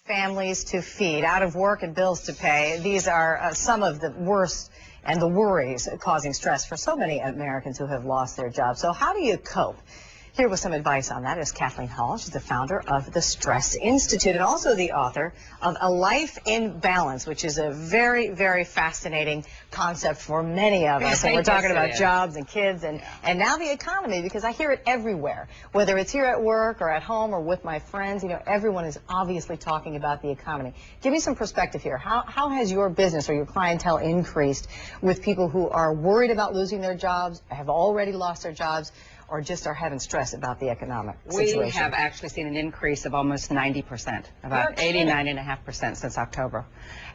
families to feed, out of work and bills to pay. These are some of the worst and the worries causing stress for so many Americans who have lost their jobs. So how do you cope? Here with some advice on that is Kathleen Hall. She's the founder of the Stress Institute and also the author of A Life in Balance, which is a very, very fascinating concept for many of us. And we're talking about jobs and kids and now the economy, because I hear it everywhere, whether it's here at work or at home or with my friends. You know, everyone is obviously talking about the economy. Give me some perspective here. How has your business or your clientele increased with people who are worried about losing their jobs, have already lost their jobs, or just are having stress about the economic situation? We have actually seen an increase of almost 90%, about 89.5% since October.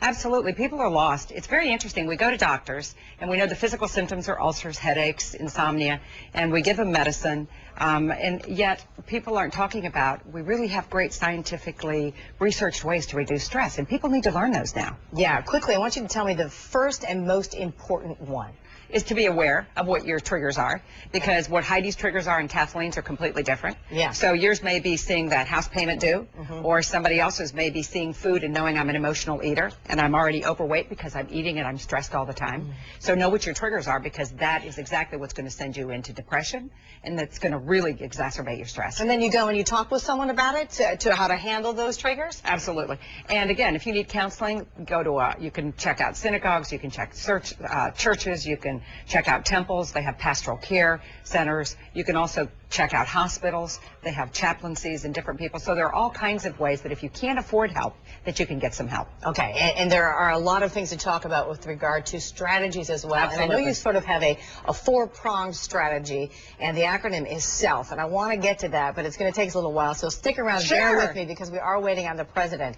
Absolutely. People are lost. It's very interesting. We go to doctors, and we know the physical symptoms are ulcers, headaches, insomnia, and we give them medicine, and yet people aren't talking about, we really have great scientifically researched ways to reduce stress, and people need to learn those now. Yeah, quickly, I want you to tell me the first and most important one. Is to be aware of what your triggers are, because what Heidi's triggers are and Kathleen's are completely different. Yeah. So yours may be seeing that house payment due, or somebody else's may be seeing food and knowing I'm an emotional eater and I'm already overweight because I'm eating and I'm stressed all the time. So know what your triggers are, because that is exactly what's going to send you into depression, and that's going to really exacerbate your stress. And then you go and you talk with someone about it to how to handle those triggers? Absolutely. And again, if you need counseling, go to you can check out synagogues, you can check churches, you can check out temples. They have pastoral care centers. You can also check out hospitals. They have chaplaincies and different people. So there are all kinds of ways that if you can't afford help, that you can get some help. Okay, and there are a lot of things to talk about with regard to strategies as well. Absolutely. And I know you sort of have a four-pronged strategy, and the acronym is SELF. And I want to get to that, but it's going to take us a little while. So stick around, bear with me, because we are waiting on the president.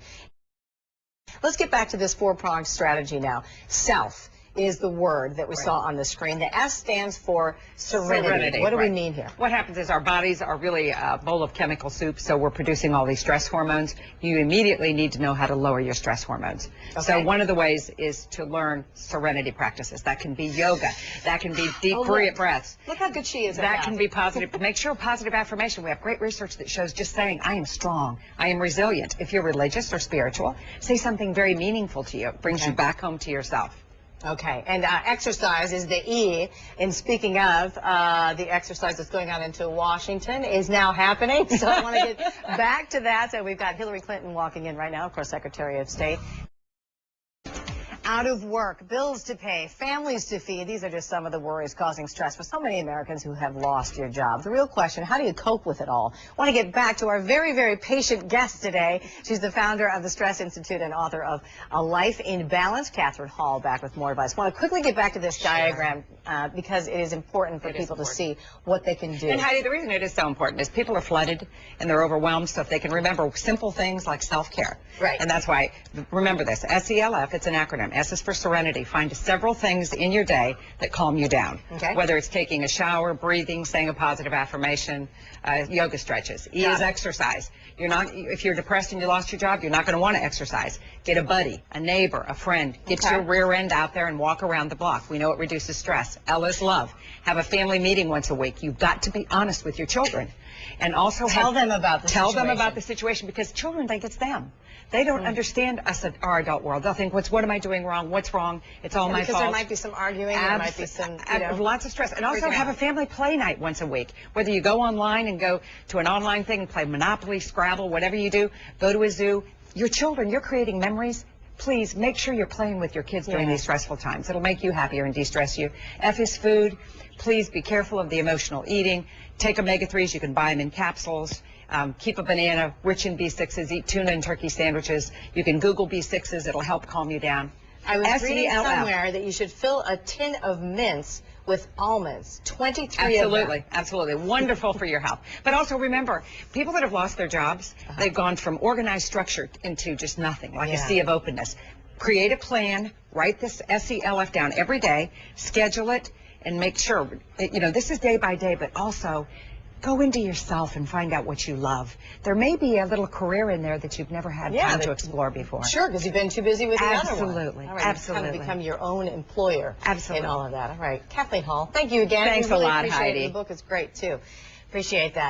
Let's get back to this four-pronged strategy now. SELF is the word that we saw on the screen. The S stands for serenity. What do we mean here? What happens is our bodies are really a bowl of chemical soup, so we're producing all these stress hormones. You immediately need to know how to lower your stress hormones. Okay. So one of the ways is to learn serenity practices. That can be yoga. That can be deep breaths. Look how good she is. That can be positive. Make sure positive affirmation. We have great research that shows just saying, I am strong, I am resilient. If you're religious or spiritual, say something very meaningful to you. It brings you back home to yourself. Okay, and exercise is the E. And speaking of, the exercise that's going on into Washington is now happening. So I want to get back to that. So we've got Hillary Clinton walking in right now, of course, Secretary of State. Out of work, bills to pay, families to feed. These are just some of the worries causing stress for so many Americans who have lost your jobs. The real question, how do you cope with it all? I want to get back to our very, very patient guest today. She's the founder of the Stress Institute and author of A Life in Balance. Kathleen Hall back with more advice. I want to quickly get back to this diagram because it is important for people to see what they can do. And Heidi, the reason it is so important is people are flooded and they're overwhelmed, so if they can remember simple things like self-care. Right. And that's why, remember this, SELF, it's an acronym. S is for serenity. Find several things in your day that calm you down. Okay. Whether it's taking a shower, breathing, saying a positive affirmation, yoga stretches. E is exercise. If you're depressed and you lost your job, you're not going to want to exercise. Get a buddy, a neighbor, a friend. Get your rear end out there and walk around the block. We know it reduces stress. L is love. Have a family meeting once a week. You've got to be honest with your children. And also tell them about the situation, because children think it's them. They don't understand us at our adult world. They'll think, what am I doing wrong? What's wrong? It's all my fault. Because there might be some arguing, there might be some, lots of stress. And also have a family play night once a week. Whether you go online and go to an online thing and play Monopoly, Scrabble, whatever you do, go to a zoo. Your children, you're creating memories. Please make sure you're playing with your kids during these stressful times. It'll make you happier and de-stress you. F is food. Please be careful of the emotional eating. Take omega-3s. You can buy them in capsules. Keep a banana rich in B6s. Eat tuna and turkey sandwiches. You can Google B6s. It'll help calm you down. I was reading somewhere that you should fill a tin of mints with almonds, 23 of them. Absolutely. Wonderful for your health. But also remember, people that have lost their jobs, they've gone from organized structure into just nothing, like a sea of openness. Create a plan, write this SELF down every day, schedule it, and make sure, this is day by day, but also go into yourself and find out what you love. There may be a little career in there that you've never had time to explore before. Sure, because you've been too busy with the other one. Absolutely. All right, absolutely. You've kind of become your own employer in all of that. All right. Kathleen Hall, thank you again. Thanks a lot, Heidi. The book is great, too. Appreciate that.